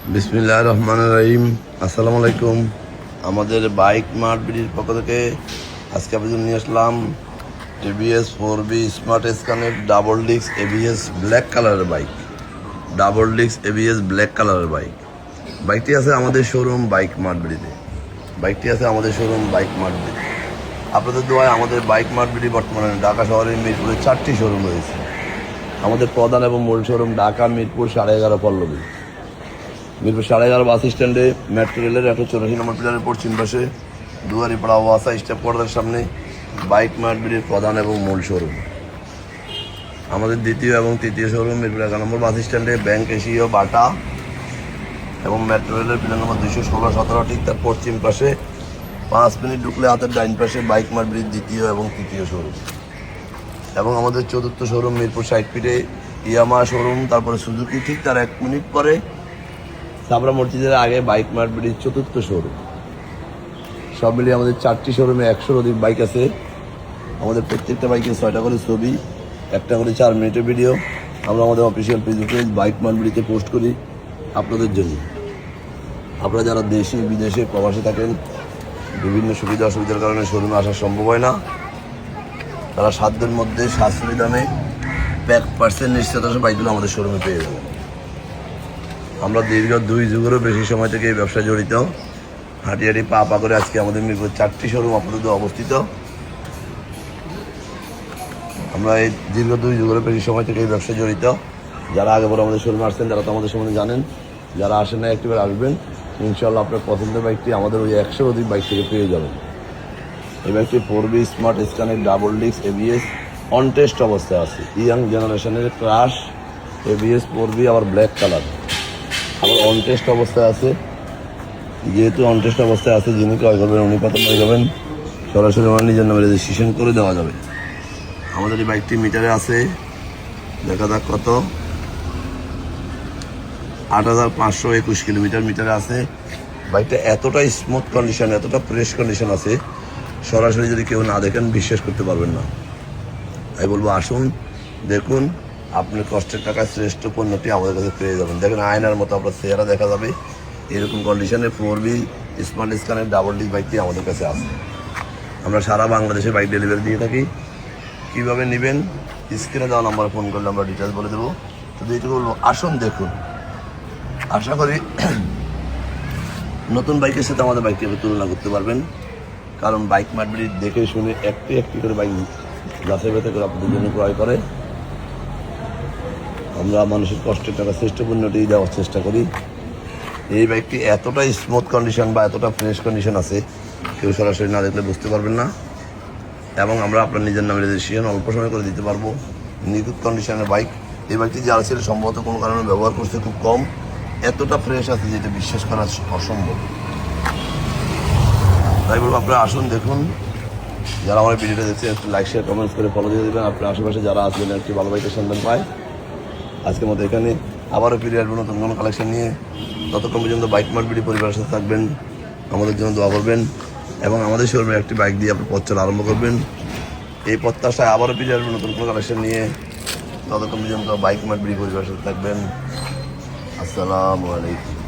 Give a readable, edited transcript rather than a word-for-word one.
বিসমিল্লাহির রহমানির রহিম। আসসালামু আলাইকুম। আমাদের বাইক মার্ট বিডির পক্ষ থেকে আজকে আপনাদের নিয়ে আসলাম টিভিএস 4বি স্মার্ট স্ক্যানের ডাবল ডিস্ক এবিএস ব্ল্যাক কালারের bike. Double disc ABS black কালারের বাইক। বাইকটি আছে আমাদের শোরুম বাইক মার্ট বিডিতে। আপনাদের দোয়ায় আমাদের বাইক মার্ট বিডি বর্তমানে ঢাকা শহরের মিরপুরে 4টি শোরুম রয়েছে। আমাদের প্রধান এবং মূল শোরুম ঢাকা মিরপুর 11.5 পল্লবী। মিরপুর 11.5 বাস স্ট্যান্ডে মেট্রো রেলের 184 নম্বর পিলারের পশ্চিম পাশে দুয়ারিপাড়া ওয়াসা স্টেপ পর্দার সামনে বাইক মার্ট বিডির প্রধান এবং মূল শোরুম। আমাদের দ্বিতীয় এবং তৃতীয় শোরুম মিরপুর 11 নম্বর বাস স্ট্যান্ডে ব্যাংক এশিয়া বাটা এবং মেট্রো রেলের পিলার নম্বর 216-17 ঠিক তার পশ্চিম পাশে 5 মিনিট ঢুকলে হাতের ডাইন পাশে বাইক মার্ট বিডির দ্বিতীয় এবং তৃতীয় শোরুম। এবং আমাদের চতুর্থ শোরুম মিরপুর 60 ফিটে ইয়ামা শোরুম, তারপরে সুজুকি ঠিক তার 1 মিনিট পরে সাবরা মসজিদের আগে বাইক মার্ট বিডির চতুর্থ শোরুম। সব মিলিয়ে আমাদের 4টি শোরুমে 100-র অধিক বাইক আছে। আমাদের প্রত্যেকটা বাইকে 6টা করে ছবি, 1টা করে 4 মিনিটের ভিডিও আমরা আমাদের official Facebook page bike mart বিডিতে পোস্ট করি আপনাদের জন্য। আপনারা যারা দেশে বিদেশে প্রবাসে থাকেন, বিভিন্ন সুবিধা অসুবিধার কারণে শোরুমে আসা সম্ভব হয় না, তারা সাধ্যের মধ্যে সাশ্রয়ী দামে 100% নিশ্চয়তার বাইকগুলো আমাদের শোরুমে পেয়ে যাবেন। আমরা দীর্ঘ 2 যুগেরও বেশি সময় থেকে এই ব্যবসায় জড়িত। হাঁটি হাঁটি পা করে আজকে আমাদের মিরপুর 4টি শোরুম আপাতত অবস্থিত। আমরা এই দীর্ঘ 2 যুগেরও বেশি সময় থেকে এই ব্যবসায় জড়িত। যারা আগে পরে আমাদের শোরুমে আসছেন তারা তো আমাদের সম্বন্ধে জানেন, যারা আসেন না একটিবার আসবেন, ইনশাআল্লাহ আপনার পছন্দের বাইকটি আমাদের ওই 100-র অধিক বাইক থেকে পেয়ে যাবেন। এই বাইকটি 4বি স্মার্ট স্ক্যানের double disc ABS on test অবস্থায় আছে। ইয়াং জেনারেশনের ক্রাশ এবিএস 4বি আবার ব্ল্যাক কালার আবার অন টেস্ট অবস্থায় আছে। যেহেতু অন টেস্ট অবস্থায় আছে, যিনি ক্রয় করবেন উনি প্রথম হয়ে যাবেন, সরাসরি আমার নিজের নামে রেজিস্ট্রেশন করে দেওয়া যাবে। আমাদের এই বাইকটি মিটারে আছে, দেখা যাক কত, 8,521 কিলোমিটার মিটারে আছে। বাইকটা এতটা স্মুথ কন্ডিশন, এতটা ফ্রেশ কন্ডিশন আছে, সরাসরি যদি কেউ না দেখেন বিশ্বাস করতে পারবেন না। আমি বলবো আসুন দেখুন, আপনার কষ্টের টাকায় শ্রেষ্ঠ পণ্যটি আমাদের কাছে পেয়ে যাবেন। দেখেন আয়নার মতো আপনার চেহারা দেখা যাবে, এরকম কন্ডিশনে 4বি স্মার্ট স্ক্যানের ডাবল ডিস্ক বাইকটি আমাদের কাছে আছে। আমরা সারা বাংলাদেশে বাইক ডেলিভারি দিয়ে থাকি। কীভাবে নেবেন স্ক্রিনে দেওয়া নাম্বারে ফোন করলে আমরা ডিটেলস বলে দেবো। শুধু এইটুকু বলবো আসুন দেখুন। আশা করি নতুন বাইকের সাথে আমাদের বাইকটি তুলনা করতে পারবেন, কারণ বাইক মার্ট বিডি দেখে শুনে একটি করে বাইক যাচাই বাছাই করে আপনাদের জন্য ক্রয় করে। আমরা মানুষের কষ্টের টাকা শ্রেষ্ঠ পণ্যটি দেওয়ার চেষ্টা করি। এই বাইকটি এতটা স্মুথ কন্ডিশন বা এতটা ফ্রেশ কন্ডিশন আছে, কেউ সরাসরি না দেখলে বুঝতে পারবেন না। এবং আমরা আপনার নিজের নামে রেজিস্ট্রেশন অল্প সময় করে দিতে পারবো। নিখুঁত কন্ডিশনের বাইক। এই বাইকটি যারা ছিল সম্ভবত কোনো কারণে ব্যবহার করছে খুব কম, এতটা ফ্রেশ আছে যেটা বিশ্বাস করা অসম্ভব। তাই বলবো আপনারা আসুন দেখুন। যারা আমার ভিডিওটা দেখছেন একটু লাইক শেয়ার কমেন্টস করে ফলো দিয়ে দেবেন। আপনার আশেপাশে যারা আসবেন একটি ভালো বাইকের সন্ধান পায়। আজকের মতো এখানে আবারও ফিরে আসবেন নতুন কোনো কালেকশন নিয়ে। ততক্ষণ পর্যন্ত বাইক মার্ট বিডি পরিবারের সাথে থাকবেন, আমাদের জন্য দোয়া করবেন এবং আমাদের শোরুমে একটি বাইক দিয়ে আপনার পথ চলা আরম্ভ করবেন। এই প্রত্যাশায় আবারও ফিরে আসবেন নতুন কোনো কালেকশন নিয়ে। ততক্ষণ পর্যন্ত বাইক মার্ট বিডি পরিবারের সাথে থাকবেন। আসসালামু আলাইকুম।